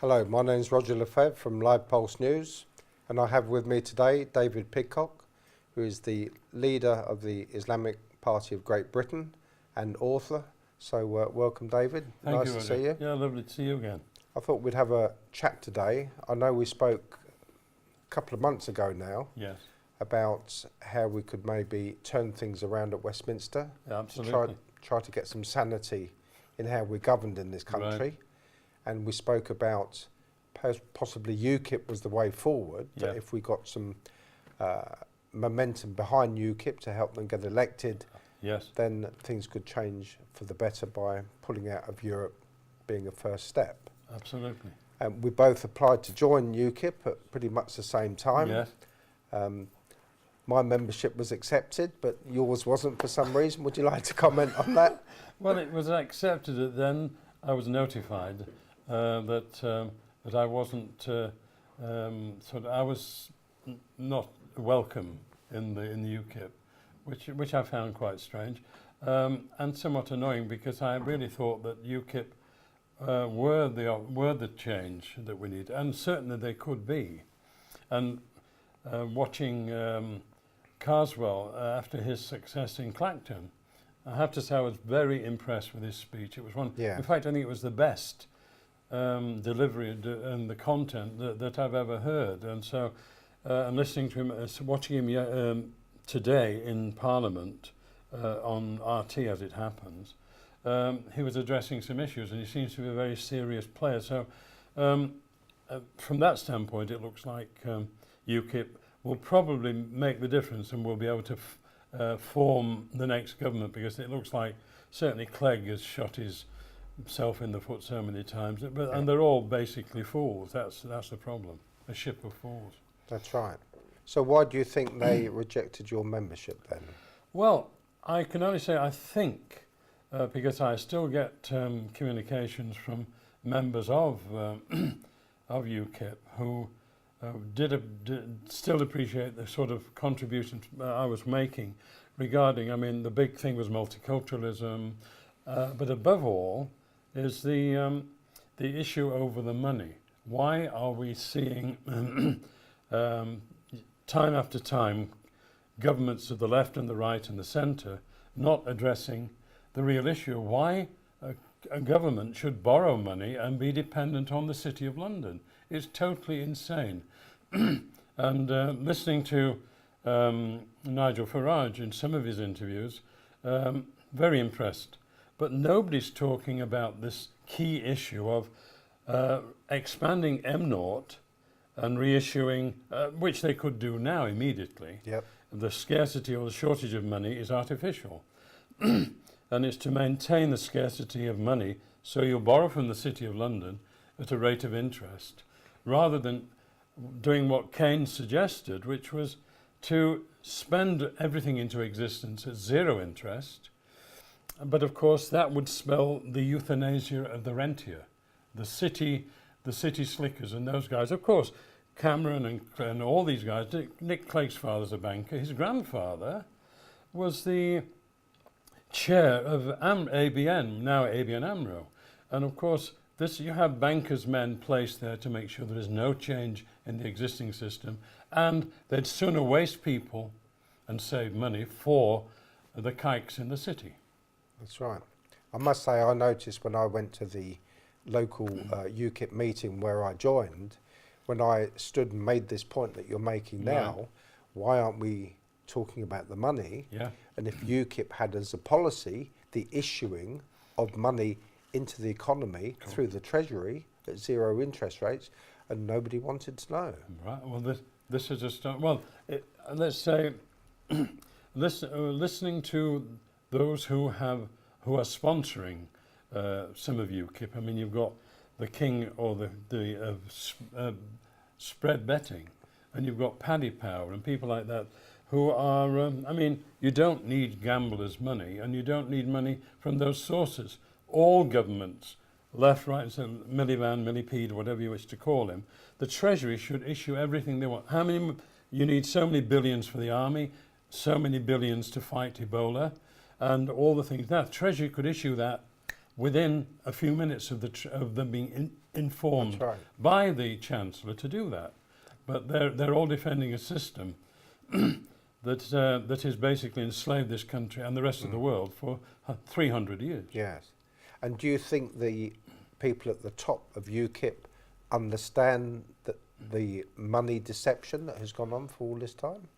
Hello, my name is Roger Lefebvre from Live Pulse News, and I have with me today David Pidcock, who is the leader of the Islamic Party of Great Britain and author. So welcome, David. Thank nice you, to see you. Yeah, lovely to see you again. I thought we'd have a chat today. I know we spoke a couple of months ago now. Yes. About how we could maybe turn things around at Westminster. Yeah, absolutely. To try to get some sanity in how we're governed in this country. Right. And we spoke about possibly UKIP was the way forward, that if we got some momentum behind UKIP to help them get elected, then things could change for the better by pulling out of Europe being a first step. Absolutely. We both applied to join UKIP at pretty much the same time. Yes. My membership was accepted, but yours wasn't for some reason. Would you like to comment on that? Well, it was accepted, and then I was notified that I wasn't I was not welcome in the UKIP, which I found quite strange and somewhat annoying, because I really thought that UKIP were the change that we need, and certainly they could be. And watching Carswell after his success in Clacton, I have to say I was very impressed with his speech. It was one. In fact, I think it was the best delivery and the content that I've ever heard. And so, I'm listening to him, watching him today in Parliament on RT, as it happens. He was addressing some issues, and he seems to be a very serious player. So, from that standpoint, it looks like UKIP will probably make the difference, and will be able to form the next government, because it looks like certainly Clegg has shot himself in the foot so many times, and they're all basically fools. That's the problem, a ship of fools. That's right. So why do you think they rejected your membership then? Well, I can only say I think, because I still get communications from members of UKIP who still appreciate the sort of contributions I was making regarding, I mean, the big thing was multiculturalism, but above all is the issue over the money. Why are we seeing time after time governments of the left and the right and the centre not addressing the real issue? Why a government should borrow money and be dependent on the City of London? It's totally insane. And listening to Nigel Farage in some of his interviews, very impressed. But nobody's talking about this key issue of expanding M0 and reissuing, which they could do now immediately. The scarcity or the shortage of money is artificial. And it's to maintain the scarcity of money, so you'll borrow from the City of London at a rate of interest, rather than doing what Keynes suggested, which was to spend everything into existence at zero interest. But of course that would spell the euthanasia of the rentier, the city slickers and those guys. Of course, Cameron and all these guys, Nick Clegg's father's a banker, his grandfather was the chair of ABN, now ABN AMRO. And of course, you have bankers' men placed there to make sure there is no change in the existing system, and they'd sooner waste people and save money for the kikes in the city. That's right. I must say, I noticed when I went to the local UKIP meeting where I joined, when I stood and made this point that you're making now, why aren't we talking about the money? And if UKIP had as a policy the issuing of money into the economy through the Treasury at zero interest rates, and nobody wanted to know. Right. Well, this is a start. Well, let's say listening to those who are sponsoring some of UKIP. I mean, you've got the king or the spread betting, and you've got Paddy Power and people like that who are. I mean, you don't need gamblers' money, and you don't need money from those sources. All governments, left, right, and centre, Miliband, Millipede, whatever you wish to call him, the Treasury should issue everything they want. You need so many billions for the army, so many billions to fight Ebola, and all the things. Now, Treasury could issue that within a few minutes of them being informed That's right. by the Chancellor to do that. But they're all defending a system that has basically enslaved this country and the rest of the world for 300 years. Yes. And do you think the people at the top of UKIP understand the money deception that has gone on for all this time?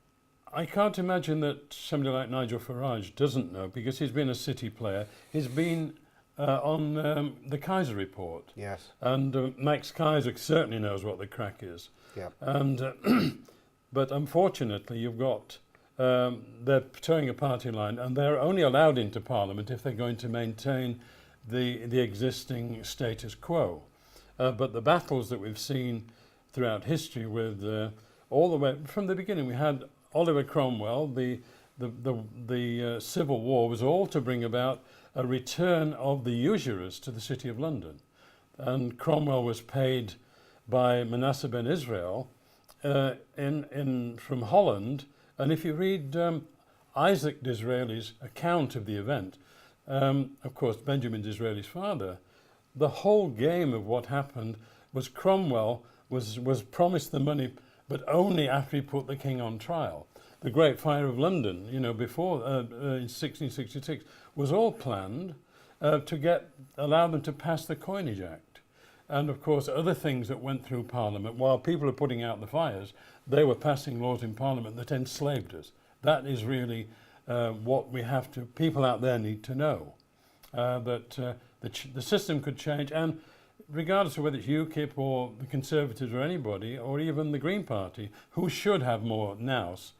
I can't imagine that somebody like Nigel Farage doesn't know, because he's been a city player. He's been on the Kaiser report. Yes. And Max Kaiser certainly knows what the crack is. Yeah. And but unfortunately, you've got they're towing a party line, and they're only allowed into Parliament if they're going to maintain the existing status quo. But the battles that we've seen throughout history, with all the way from the beginning, we had Oliver Cromwell. The Civil War was all to bring about a return of the usurers to the City of London, and Cromwell was paid by Manasseh ben Israel from Holland. And if you read Isaac Disraeli's account of the event, of course Benjamin Disraeli's father, the whole game of what happened was Cromwell was promised the money, but only after he put the king on trial. The Great Fire of London, before in 1666, was all planned to allow them to pass the Coinage Act. And of course, other things that went through Parliament, while people are putting out the fires, they were passing laws in Parliament that enslaved us. That is really what people out there need to know, that the system could change. And regardless of whether it's UKIP or the Conservatives or anybody, or even the Green Party, who should have more nous,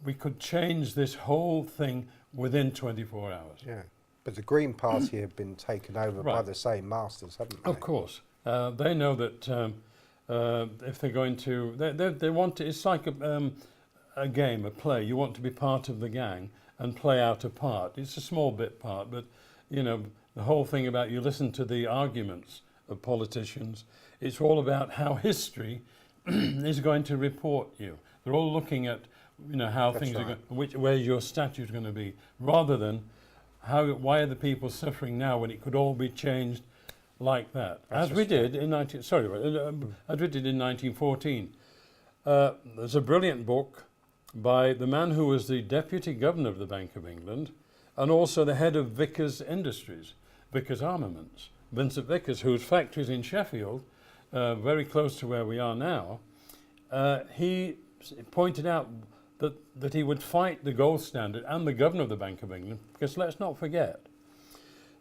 we could change this whole thing within 24 hours. Yeah. But the Green Party have been taken over by Right. the same masters, haven't they? Of course. They know that if they're going to... They want to... It's like a game, a play. You want to be part of the gang and play out a part. It's a small bit part, but, the whole thing about you listen to the arguments of politicians, it's all about how history is going to report you. They're all looking at, how That's things right. are going, where your statute is going to be, rather than why are the people suffering now when it could all be changed like that, That's as we did in 1914. There's a brilliant book by the man who was the Deputy Governor of the Bank of England and also the head of Vickers Industries, Vickers Armaments, Vincent Vickers, whose factory is in Sheffield, very close to where we are now. He pointed out that he would fight the gold standard and the Governor of the Bank of England, because let's not forget,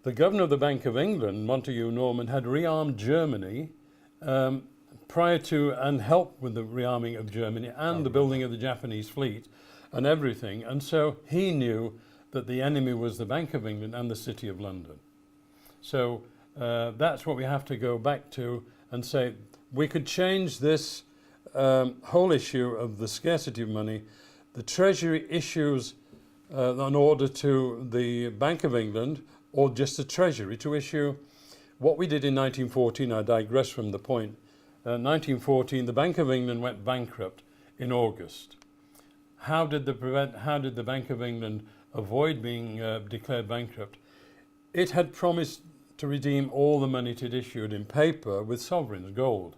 the Governor of the Bank of England, Montague Norman, had rearmed Germany prior to and helped with the rearming of Germany and the building of the Japanese fleet and everything. And so he knew that the enemy was the Bank of England and the City of London. So that's what we have to go back to and say, we could change this whole issue of the scarcity of money. The Treasury issues an order to the Bank of England, or just the Treasury, to issue what we did in 1914. I digress from the point. 1914, the Bank of England went bankrupt in August. How did the Bank of England avoid being declared bankrupt? It had promised to redeem all the money it had issued in paper with sovereigns, gold.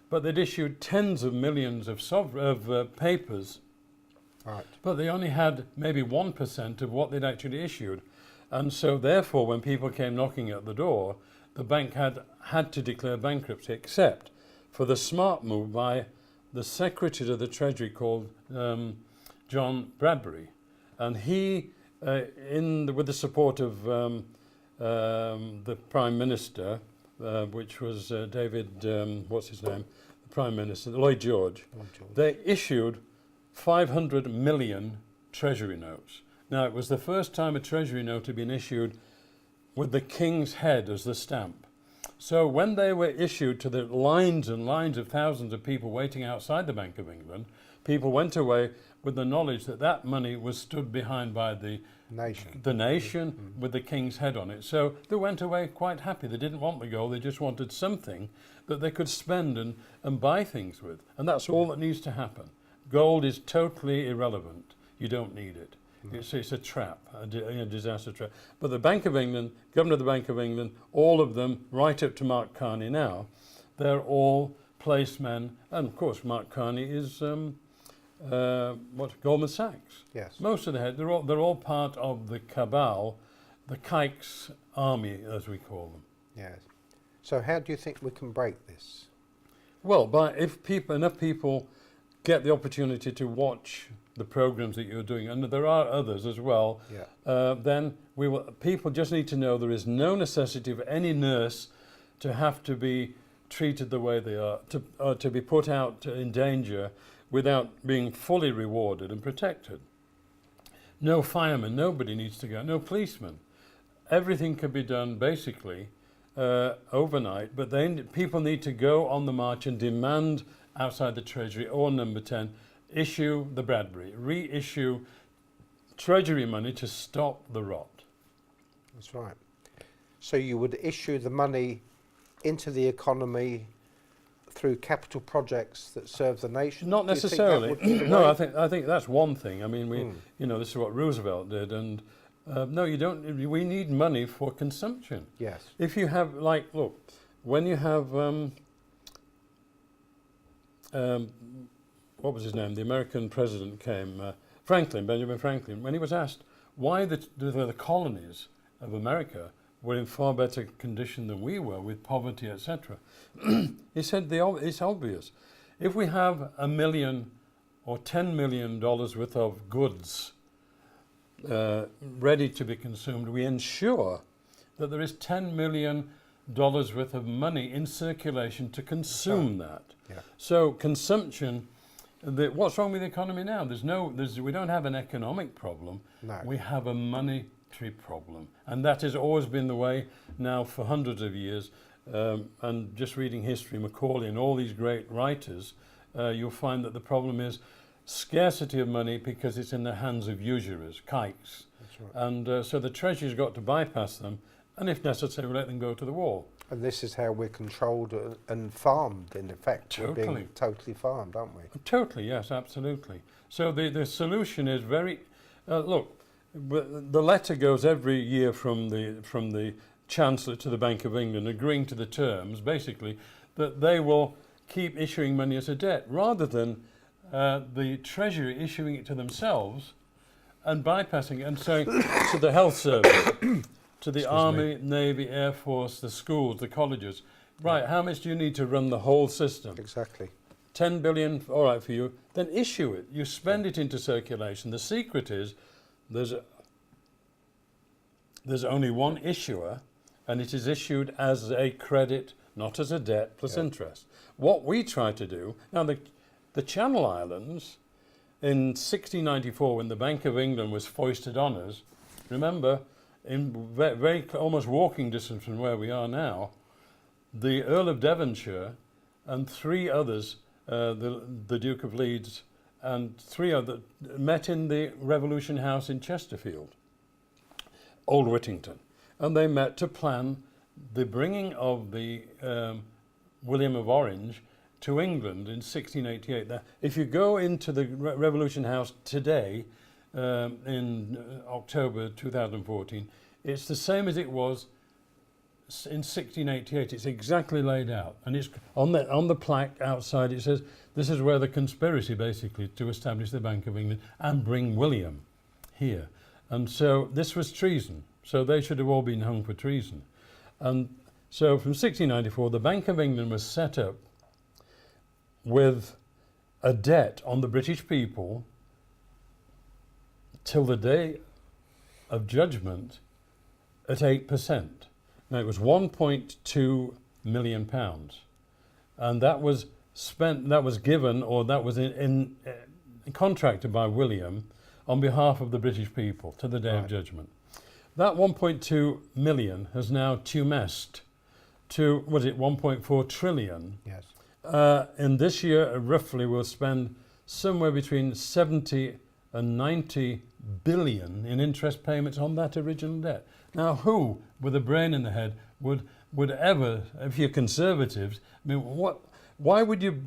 But they'd issued tens of millions of papers, Right. but they only had maybe 1% of what they'd actually issued. And so therefore, when people came knocking at the door, the bank had to declare bankruptcy, except for the smart move by the Secretary of the Treasury called John Bradbury. And he, with the support of the Prime Minister, which was David, what's his name? The Prime Minister, Lloyd George. They issued 500 million Treasury notes. Now, it was the first time a Treasury note had been issued with the King's head as the stamp. So when they were issued to the lines and lines of thousands of people waiting outside the Bank of England, people went away with the knowledge that that money was stood behind by the nation with the King's head on it. So they went away quite happy. They didn't want the gold, they just wanted something that they could spend and buy things with. And that's all that needs to happen. Gold is totally irrelevant. You don't need it. It's a trap, a disaster trap. But the Bank of England, Governor of the Bank of England, all of them, right up to Mark Carney now, they're all placemen. And of course, Mark Carney is Goldman Sachs. Yes. Most of the heads, they're all part of the cabal, the Kike's army, as we call them. Yes. So how do you think we can break this? Well, if enough people get the opportunity to watch the programs that you're doing, and there are others as well, then people just need to know there is no necessity for any nurse to have to be treated the way they are, to be put out in danger without being fully rewarded and protected. No fireman, nobody needs to go, no policeman. Everything can be done basically overnight, but people need to go on the march and demand outside the Treasury or Number 10, issue the Bradbury, reissue Treasury money to stop the rot. That's right. So you would issue the money into the economy through capital projects that serve the nation? Not Do you think that necessarily. would be the No, way? I think that's one thing. I mean, this is what Roosevelt did, and no, you don't. We need money for consumption. Yes. If you have, look, when you have, what was his name? The American president came, Benjamin Franklin, when he was asked why the colonies of America were in far better condition than we were with poverty, etc. He said it's obvious. If we have $1 million or $10 million worth of goods ready to be consumed, we ensure that there is $10 million worth of money in circulation to consume that. Yeah. So consumption, what's wrong with the economy now? We don't have an economic problem. No. We have a monetary problem. And that has always been the way now for hundreds of years. And just reading history, Macaulay and all these great writers, you'll find that the problem is scarcity of money because it's in the hands of usurers, kikes. That's right. And so the Treasury's got to bypass them and if necessary let them go to the wall. And this is how we're controlled and farmed, in effect. Totally. We're being totally farmed, aren't we? Totally, yes, absolutely. So the solution is very, look, the letter goes every year from the Chancellor to the Bank of England agreeing to the terms, basically, that they will keep issuing money as a debt, rather than the Treasury issuing it to themselves and bypassing it and saying to the health service, to the Army, Navy, Air Force, the schools, the colleges, right, how much do you need to run the whole system? Exactly. 10 billion, all right for you, then issue it. You spend it into circulation. The secret is there's only one issuer, and it is issued as a credit, not as a debt plus interest. What we try to do, now the Channel Islands, in 1694, when the Bank of England was foisted on us, remember, in very almost walking distance from where we are now, the Earl of Devonshire and three others, the Duke of Leeds and three others, met in the Revolution House in Chesterfield, Old Whittington, and they met to plan the bringing of the William of Orange to England in 1688. Now, if you go into the Revolution House today, in October 2014, it's the same as it was in 1688. It's exactly laid out, and it's on the plaque outside. It says this is where the conspiracy, basically, to establish the Bank of England and bring William here. And so this was treason. So they should have all been hung for treason. And so from 1694, the Bank of England was set up with a debt on the British people till the day of judgment at 8%. Now it was £1.2 million, and that was spent, that was given, or that was contracted by William on behalf of the British people to the day of judgment. That 1.2 million has now tumesced to, was it 1.4 trillion? Yes. And this year, roughly, we'll spend somewhere between 70 and 90 billion in interest payments on that original debt. Now, who, with a brain in the head, would ever, if you're conservatives, I mean, why would you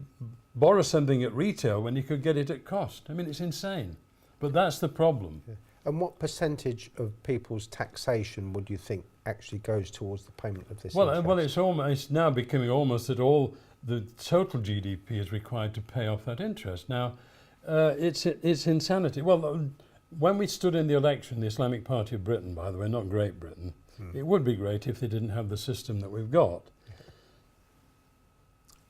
borrow something at retail when you could get it at cost? I mean, it's insane. But that's the problem. Yeah. And what percentage of people's taxation would you think actually goes towards the payment of this Well, interest? it's now becoming almost that all the total GDP is required to pay off that interest. Now, it's insanity. Well, when we stood in the election, the Islamic Party of Britain, by the way, not Great Britain, it would be great if they didn't have the system that we've got.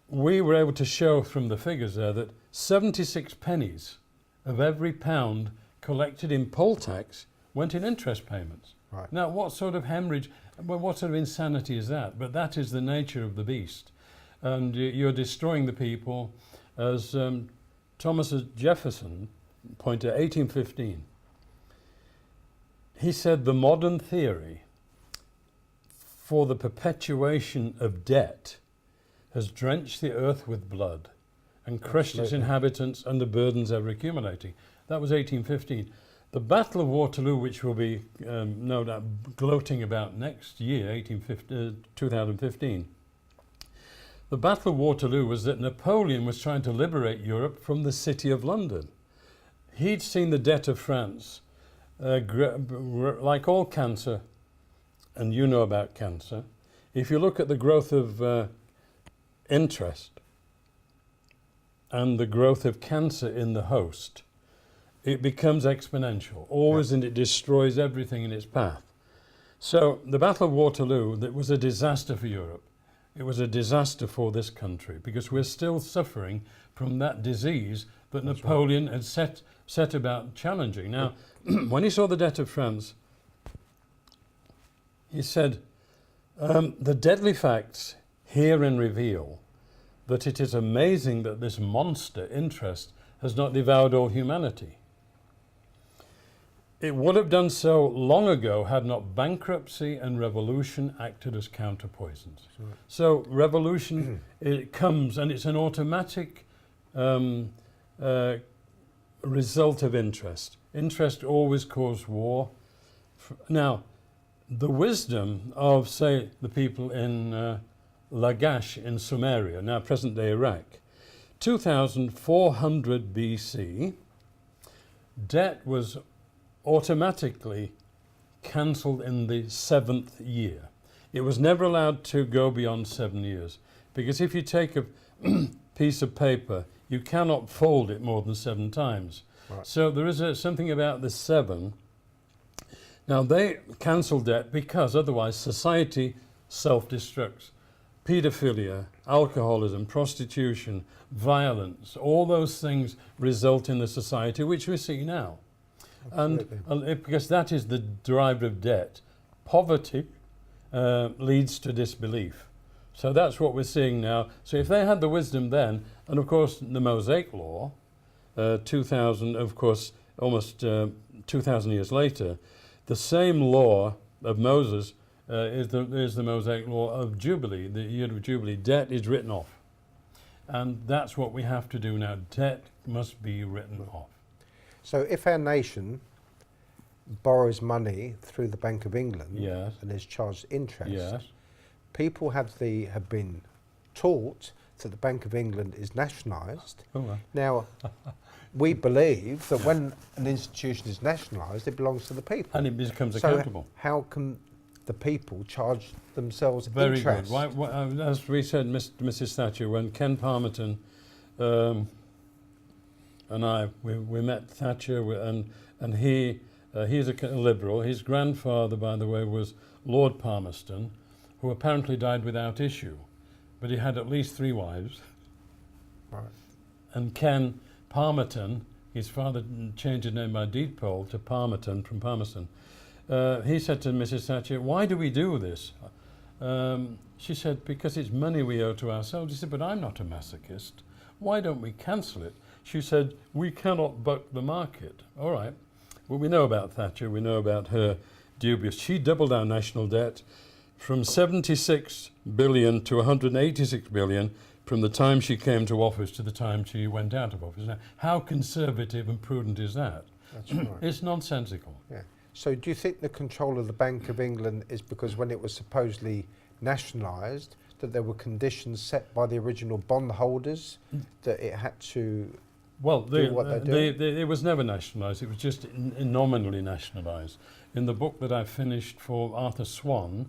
We were able to show from the figures there that 76 pennies of every pound collected in poll tax went in interest payments. Right. Now, what sort of hemorrhage, well, what sort of insanity is that? But that is the nature of the beast. And you're destroying the people, as Thomas Jefferson pointed out, 1815. He said the modern theory for the perpetuation of debt has drenched the earth with blood and crushed its inhabitants under burdens ever accumulating. That was 1815. The Battle of Waterloo, which we'll be no doubt gloating about next year, 2015, the Battle of Waterloo was that Napoleon was trying to liberate Europe from the City of London. He'd seen the debt of France, like all cancer, and you know about cancer. If you look at the growth of interest and the growth of cancer in the host, it becomes exponential, always, and it destroys everything in its path. So the Battle of Waterloo, that was a disaster for Europe. It was a disaster for this country because we're still suffering from that disease that Napoleon had set about challenging. Now, when he saw the debt of France, he said, the deadly facts herein reveal that it is amazing that this monster interest has not devoured all humanity. It would have done so long ago had not bankruptcy and revolution acted as counterpoisons. Right. So revolution, it comes and it's an automatic result of interest. Interest always causes war. Now, the wisdom of, say, the people in Lagash in Sumeria, now present-day Iraq, 2400 BC, debt was automatically cancelled in the 7th year. It was never allowed to go beyond 7 years, because if you take a piece of paper, you cannot fold it more than 7 times. Right. So there is something about the 7. Now they cancel debt because otherwise society self-destructs. Paedophilia, alcoholism, prostitution, violence, all those things result in the society which we see now. Absolutely. And because that is the driver of debt. Poverty leads to disbelief. So that's what we're seeing now. So if they had the wisdom then, and of course the Mosaic Law, 2000, of course, almost 2,000 years later, the same law of Moses is the Mosaic Law of Jubilee, the year of Jubilee. Debt is written off. And that's what we have to do now. Debt must be written off. So if our nation borrows money through the Bank of England yes. and is charged interest, yes. people have been taught that the Bank of England is nationalised. Oh, well. Now, we believe that when an institution is nationalised, it belongs to the people. And it becomes accountable. So how can the people charge themselves Very interest? good. As we said, Mrs. Thatcher, when Ken Palmerton and I, we met Thatcher, and he's a Liberal. His grandfather, by the way, was Lord Palmerston, who apparently died without issue, but he had at least 3 wives. Right. And Ken Palmerton, his father changed his name by deed poll to Palmerton from Palmerston. He said to Mrs. Thatcher, "Why do we do this?" She said, "Because it's money we owe to ourselves." He said, "But I'm not a masochist. Why don't we cancel it?" She said, "We cannot buck the market." All right. Well, we know about Thatcher. We know about her dubious. She doubled our national debt from 76 billion to 186 billion from the time she came to office to the time she went out of office. Now, how conservative and prudent is that? That's right. It's nonsensical. Yeah. So do you think the control of the Bank of England is because when it was supposedly nationalised, that there were conditions set by the original bondholders that it had to Well, do what they're doing? it was never nationalised. It was just nominally nationalised. In the book that I finished for Arthur Swan,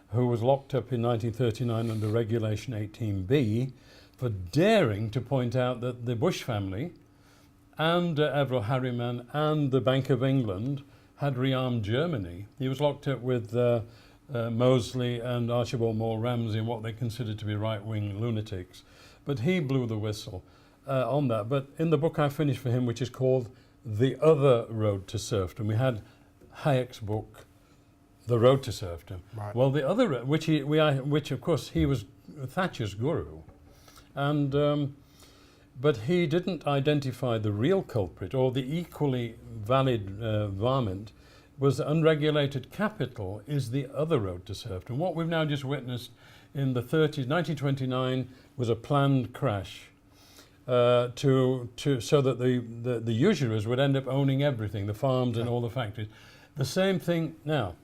who was locked up in 1939 under Regulation 18B for daring to point out that the Bush family and Averell Harriman and the Bank of England had rearmed Germany. He was locked up with Mosley and Archibald Moore Ramsay and what they considered to be right-wing lunatics. But he blew the whistle on that. But in the book I finished for him, which is called The Other Road to Serfdom, we had Hayek's book, The Road to Serfdom. Right. Well, the other, which of course he was Thatcher's guru, and but he didn't identify the real culprit, or the equally valid varmint was unregulated capital is the other road to serfdom. What we've now just witnessed in the 30s, 1929 was a planned crash so that the usurers would end up owning everything, the farms and all the factories. The same thing now.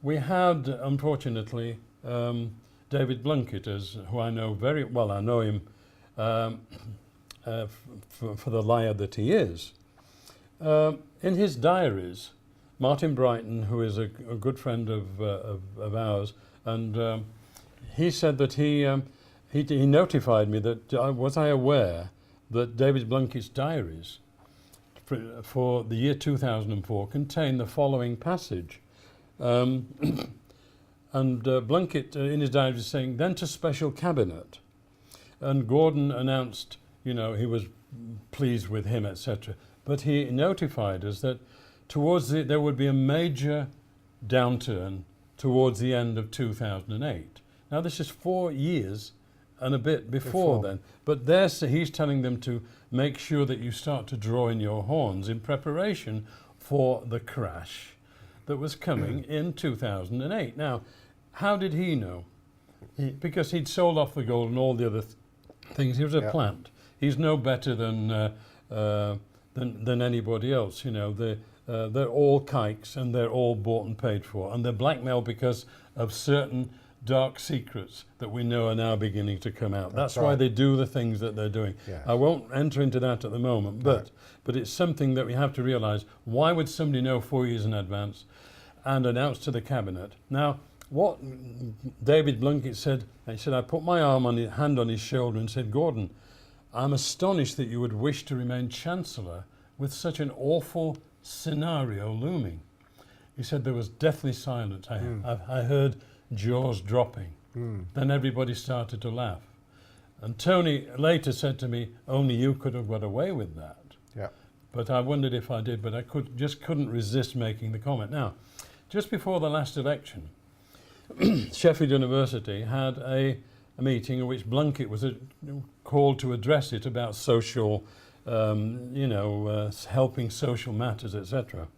We had, unfortunately, David Blunkett, who I know very well. I know him for the liar that he is. In his diaries, Martin Brighton, who is a good friend of ours, and he said that he notified me that was I aware that David Blunkett's diaries for the year 2004 contain the following passage. And Blunkett in his diary was saying, then to special cabinet. And Gordon announced, he was pleased with him, etc. But he notified us that there would be a major downturn towards the end of 2008. Now this is 4 years and a bit before then. But he's telling them to make sure that you start to draw in your horns in preparation for the crash that was coming in 2008. Now, how did he know? Because he'd sold off the gold and all the other things. He was a plant. He's no better than anybody else. They're all kikes and they're all bought and paid for, and they're blackmailed because of certain dark secrets that we know are now beginning to come out. That's why they do the things that they're doing. Yeah. I won't enter into that at the moment, but it's something that we have to realise. Why would somebody know 4 years in advance and announce to the cabinet? Now, what David Blunkett said, he said, I put my hand on his shoulder and said, Gordon, I'm astonished that you would wish to remain Chancellor with such an awful scenario looming. He said there was deathly silence. I heard jaws dropping. Then everybody started to laugh. And Tony later said to me, only you could have got away with that. Yeah. But I wondered if I did, but I just couldn't resist making the comment. Now, just before the last election, Sheffield University had a meeting in which Blunkett was called to address it about social, helping social matters, etc.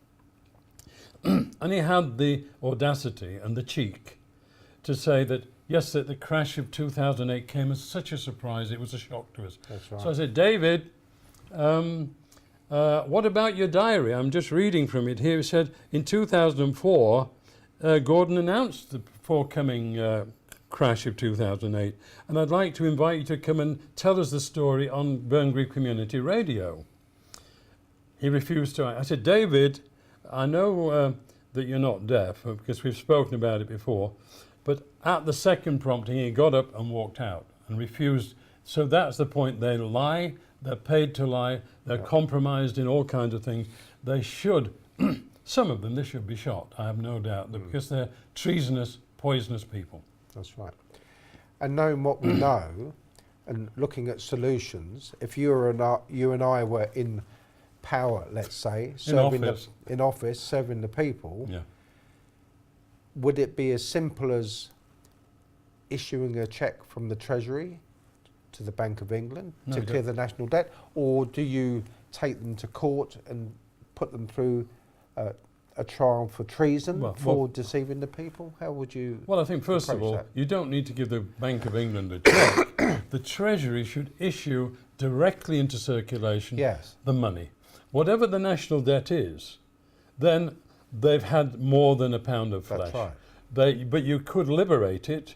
And he had the audacity and the cheek to say that, yes, that the crash of 2008 came as such a surprise, it was a shock to us. That's right. So I said, David, what about your diary? I'm just reading from it here. It said, in 2004, Gordon announced the forthcoming crash of 2008, and I'd like to invite you to come and tell us the story on Burngreave Community Radio. He refused to. I said, David, I know that you're not deaf, because we've spoken about it before, but at the second prompting, he got up and walked out and refused. So that's the point. They lie, they're paid to lie, they're compromised in all kinds of things. They should, some of them, they should be shot, I have no doubt, because they're treasonous, poisonous people. That's right. And knowing what we know and looking at solutions, if you and I were in power, let's say, in office, serving the people, would it be as simple as issuing a cheque from the Treasury to the Bank of England to clear the national debt, or do you take them to court and put them through a trial for treason for deceiving the people? How would you? Well, I think first of all, you don't need to give the Bank of England a cheque. The Treasury should issue directly into circulation the money. Whatever the national debt is, then they've had more than a pound of flesh. That's right. But you could liberate it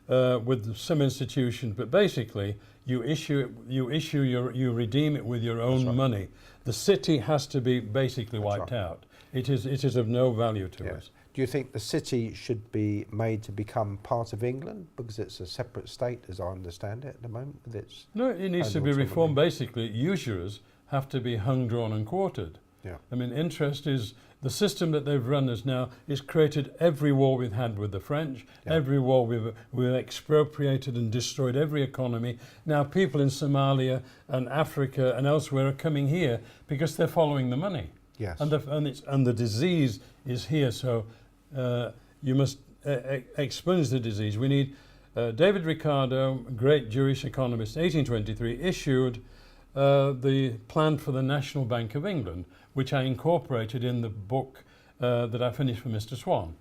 with some institutions, but basically you redeem it with your own right. money. The city has to be basically That's wiped right. out. It is of no value to Yes. us. Do you think the city should be made to become part of England because it's a separate state, as I understand it, at the moment? With its No, it needs to own be autonomy? reformed. Basically, usurers have to be hung, drawn and quartered. Yeah. I mean, interest is, the system that they've run us now has created every war we've had with the French, Yeah. every war we've expropriated and destroyed every economy. Now people in Somalia and Africa and elsewhere are coming here because they're following the money. Yes. And the disease is here, so you must expunge the disease. We need David Ricardo, great Jewish economist, 1823, issued the plan for the National Bank of England, which I incorporated in the book that I finished for Mr. Swan.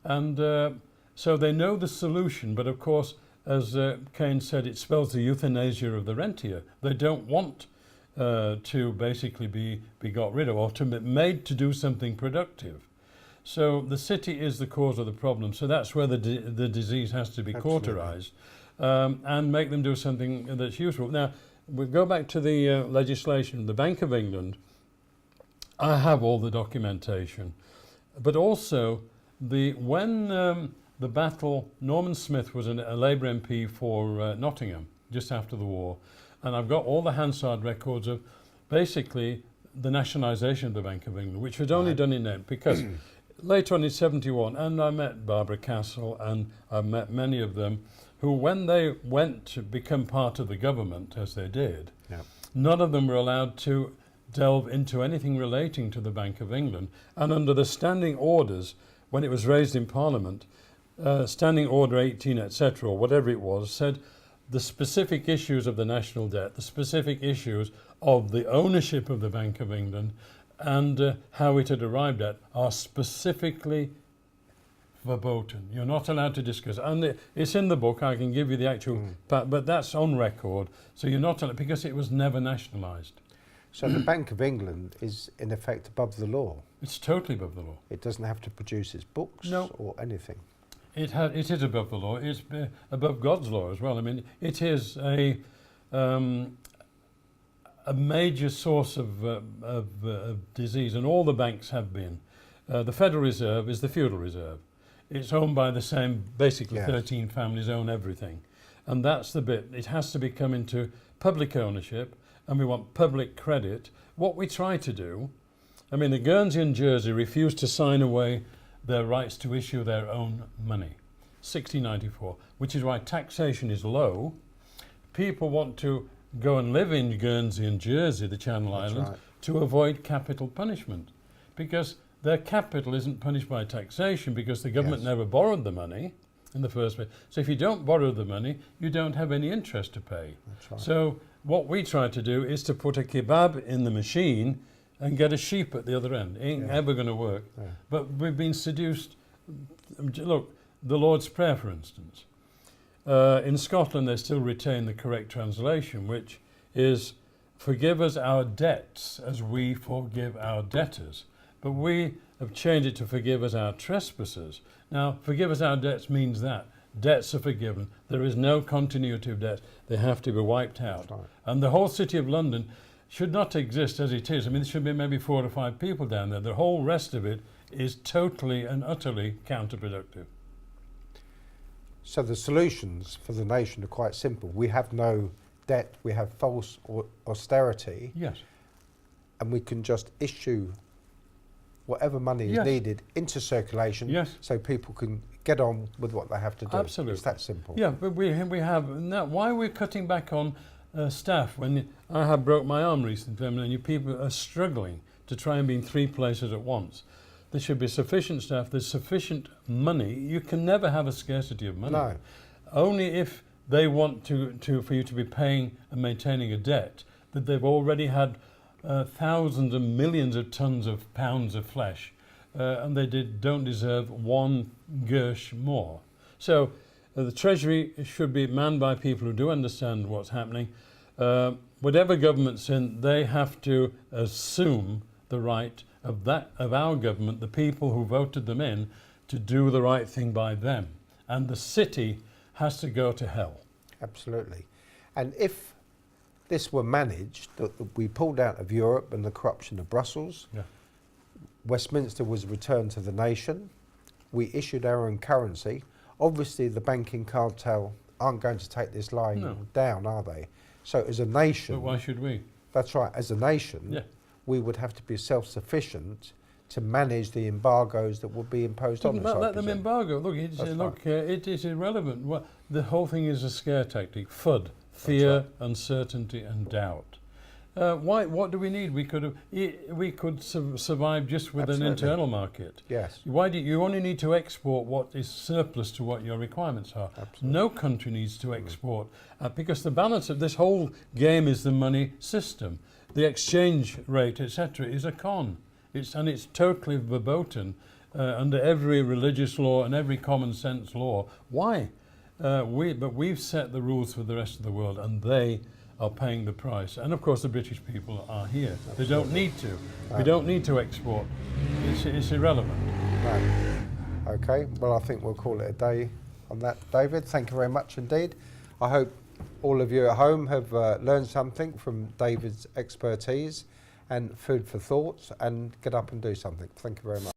And so they know the solution, but of course, as Keynes said, it spells the euthanasia of the rentier. They don't want to basically be got rid of or to be made to do something productive. So the city is the cause of the problem. So that's where the disease has to be cauterized and make them do something that's useful. Now, we go back to the legislation. The Bank of England, I have all the documentation, but also when the battle, Norman Smith was a Labour MP for Nottingham just after the war, and I've got all the Hansard records of basically the nationalisation of the Bank of England, which was only done in name because later on in 71, and I met Barbara Castle and I met many of them who, when they went to become part of the government, as they did, Yeah. none of them were allowed to delve into anything relating to the Bank of England. And under the standing orders, when it was raised in Parliament, Standing Order 18, etc., or whatever it was, said the specific issues of the national debt, the specific issues of the ownership of the Bank of England, and how it had arrived at are specifically verboten. You're not allowed to discuss. And it's in the book, I can give you the actual, but that's on record. So you're not allowed, because it was never nationalised. So the Bank of England is in effect above the law. It's totally above the law. It doesn't have to produce its books No. or anything. It is above the law. It's above God's law as well. I mean, it is a major source of disease, and all the banks have been. The Federal Reserve is the feudal reserve. It's owned by the same, basically Yes. 13 families own everything. And that's the bit. It has to be come into public ownership, and we want public credit. What we try to do, I mean, the Guernsey and Jersey refused to sign away their rights to issue their own money, 1694, which is why taxation is low. People want to go and live in Guernsey and Jersey, the Channel That's Islands, right. to avoid capital punishment, because their capital isn't punished by taxation because the government Yes. never borrowed the money in the first place. So if you don't borrow the money, you don't have any interest to pay. That's right. So what we try to do is to put a kebab in the machine and get a sheep at the other end. It ain't Yeah. ever going to work. Yeah. But we've been seduced. Look, the Lord's Prayer, for instance. In Scotland, they still retain the correct translation, which is, forgive us our debts as we forgive our debtors. But we have changed it to forgive us our trespasses. Now, forgive us our debts means that. Debts are forgiven. There is no continuity of debt. They have to be wiped out. That's right. And the whole city of London should not exist as it is. I mean, there should be maybe 4 or 5 people down there. The whole rest of it is totally and utterly counterproductive. So the solutions for the nation are quite simple. We have no debt, we have false austerity, Yes. and we can just issue whatever money is Yes. needed into circulation Yes. so people can get on with what they have to do. Absolutely. It's that simple. Yeah, but we have now. Why we're cutting back on staff when I have broke my arm recently, and you people are struggling to try and be in 3 places at once. There should be sufficient staff. There's sufficient money. You can never have a scarcity of money. No. Only if they want for you to be paying and maintaining a debt that they've already had thousands and millions of tons of pounds of flesh, and they don't deserve 1 Gersh more. So the Treasury should be manned by people who do understand what's happening. Whatever government's in, they have to assume the right of our government, the people who voted them in, to do the right thing by them. And the city has to go to hell. Absolutely. And if this were managed, that we pulled out of Europe and the corruption of Brussels, Yeah. Westminster was returned to the nation, we issued our own currency. Obviously, the banking cartel aren't going to take this line No. down, are they? So as a nation, But why should we? that's right, as a nation, Yeah. we would have to be self-sufficient to manage the embargoes that would be imposed on Didn't us. I let them presume. embargo. Look, it is irrelevant. The whole thing is a scare tactic. FUD, fear, right. uncertainty, and doubt. Why? What do we need? We could survive just with Absolutely. an internal market. Yes. Why do you only need to export what is surplus to what your requirements are? Absolutely. No country needs to export because the balance of this whole game is the money system. The exchange rate, etc., is a con. It's totally verboten under every religious law and every common sense law. Why? But we've set the rules for the rest of the world, and they are paying the price. And of course, the British people are here. They don't need to. We don't need to export. It's irrelevant. No. Okay. Well, I think we'll call it a day on that, David. Thank you very much indeed. I hope all of you at home have learned something from David's expertise and food for thought, and get up and do something. Thank you very much.